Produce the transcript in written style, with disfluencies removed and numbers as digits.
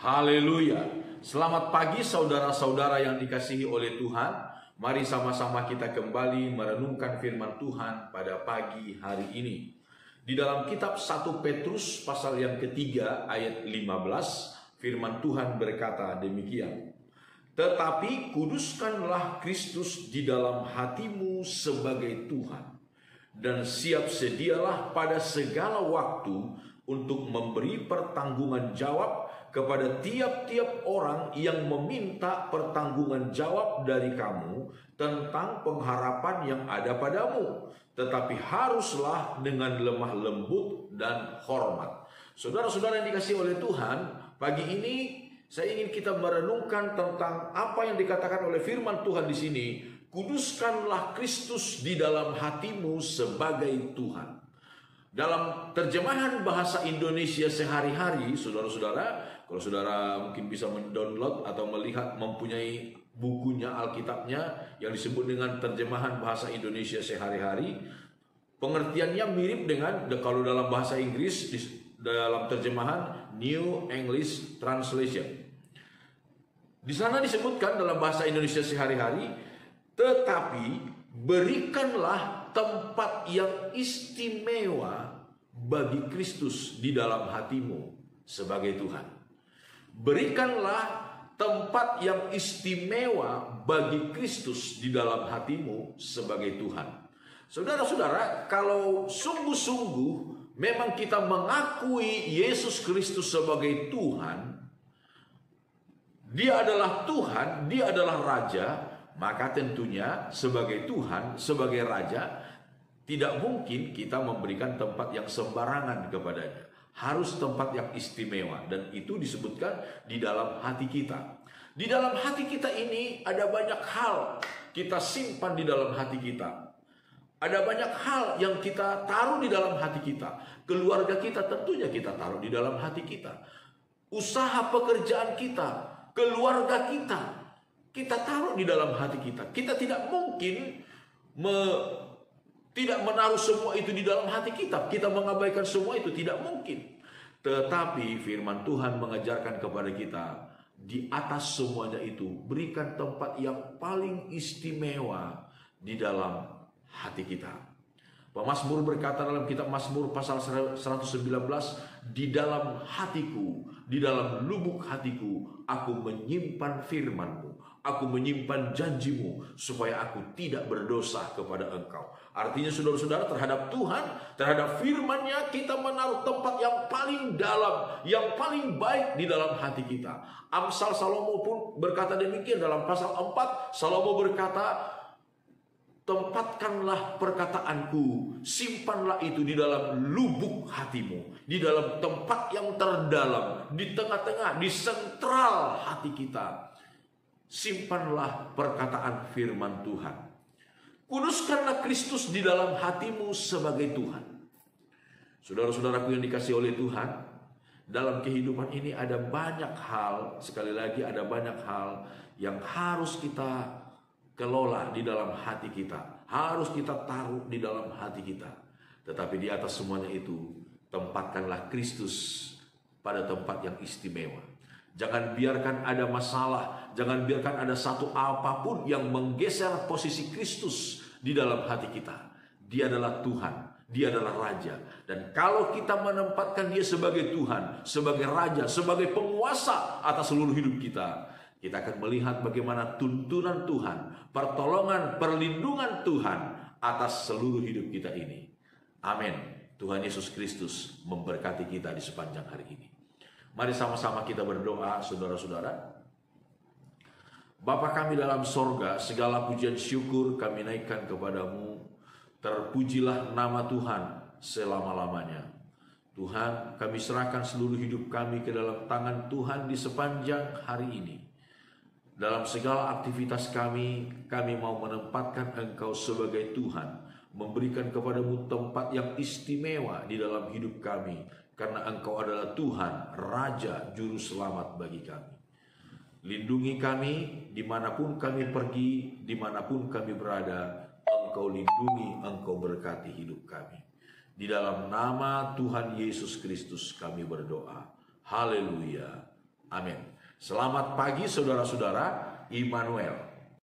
Haleluya. Selamat pagi saudara-saudara yang dikasihi oleh Tuhan. Mari sama-sama kita kembali merenungkan firman Tuhan pada pagi hari ini. Di dalam kitab 1 Petrus pasal yang ketiga ayat 15, firman Tuhan berkata demikian. Tetapi kuduskanlah Kristus di dalam hatimu sebagai Tuhan, dan siap sedialah pada segala waktu untuk memberi pertanggungan jawab kepada tiap-tiap orang yang meminta pertanggungan jawab dari kamu tentang pengharapan yang ada padamu, tetapi haruslah dengan lemah lembut dan hormat. Saudara-saudara yang dikasihi oleh Tuhan, pagi ini saya ingin kita merenungkan tentang apa yang dikatakan oleh firman Tuhan di sini. Kuduskanlah Kristus di dalam hatimu sebagai Tuhan. Dalam terjemahan bahasa Indonesia sehari-hari, saudara-saudara, kalau saudara mungkin bisa mendownload atau melihat, mempunyai bukunya, Alkitabnya yang disebut dengan terjemahan bahasa Indonesia sehari-hari, pengertiannya mirip dengan kalau dalam bahasa Inggris dalam terjemahan New English Translation. Di sana disebutkan dalam bahasa Indonesia sehari-hari, tetapi berikanlah tempat yang istimewa bagi Kristus di dalam hatimu sebagai Tuhan. Berikanlah tempat yang istimewa bagi Kristus di dalam hatimu sebagai Tuhan. Saudara-saudara, kalau sungguh-sungguh memang kita mengakui Yesus Kristus sebagai Tuhan, Dia adalah Tuhan, Dia adalah Raja, maka tentunya sebagai Tuhan, sebagai Raja, tidak mungkin kita memberikan tempat yang sembarangan kepadanya. Harus tempat yang istimewa, dan itu disebutkan di dalam hati kita. Di dalam hati kita ini ada banyak hal kita simpan di dalam hati kita. Ada banyak hal yang kita taruh di dalam hati kita. Keluarga kita tentunya kita taruh di dalam hati kita. Usaha pekerjaan kita, keluarga kita taruh di dalam hati kita. Kita tidak mungkin tidak menaruh semua itu di dalam hati kita. Kita mengabaikan semua itu, tidak mungkin. Tetapi firman Tuhan mengajarkan kepada kita, di atas semuanya itu, berikan tempat yang paling istimewa di dalam hati kita. Pemazmur berkata dalam kitab Mazmur pasal 119, di dalam hatiku, di dalam lubuk hatiku, aku menyimpan firman-Mu, aku menyimpan janjimu, supaya aku tidak berdosa kepada Engkau. Artinya saudara-saudara, terhadap Tuhan, terhadap firman-Nya, kita menaruh tempat yang paling dalam, yang paling baik di dalam hati kita. Amsal Salomo pun berkata demikian dalam pasal 4, Salomo berkata, tempatkanlah perkataanku, simpanlah itu di dalam lubuk hatimu, di dalam tempat yang terdalam, di tengah-tengah, di sentral hati kita. Simpanlah perkataan firman Tuhan. Kuduskanlah Kristus di dalam hatimu sebagai Tuhan. Saudara-saudaraku yang dikasihi oleh Tuhan, dalam kehidupan ini ada banyak hal, sekali lagi ada banyak hal yang harus kita kelola di dalam hati kita, harus kita taruh di dalam hati kita. Tetapi di atas semuanya itu, tempatkanlah Kristus pada tempat yang istimewa. Jangan biarkan ada masalah, jangan biarkan ada satu apapun yang menggeser posisi Kristus di dalam hati kita. Dia adalah Tuhan, Dia adalah Raja. Dan kalau kita menempatkan Dia sebagai Tuhan, sebagai Raja, sebagai penguasa atas seluruh hidup kita, kita akan melihat bagaimana tuntunan Tuhan, pertolongan, perlindungan Tuhan atas seluruh hidup kita ini. Amin. Tuhan Yesus Kristus memberkati kita di sepanjang hari ini. Mari sama-sama kita berdoa, saudara-saudara. Bapa kami dalam sorga, segala pujian syukur kami naikkan kepadamu. Terpujilah nama Tuhan selama-lamanya. Tuhan, kami serahkan seluruh hidup kami ke dalam tangan Tuhan di sepanjang hari ini. Dalam segala aktivitas kami mau menempatkan Engkau sebagai Tuhan, memberikan kepadamu tempat yang istimewa di dalam hidup kami, karena Engkau adalah Tuhan, Raja, Juru Selamat bagi kami. Lindungi kami dimanapun kami pergi, dimanapun kami berada. Engkau lindungi, Engkau berkati hidup kami. Di dalam nama Tuhan Yesus Kristus kami berdoa. Haleluya. Amin. Selamat pagi saudara-saudara Immanuel.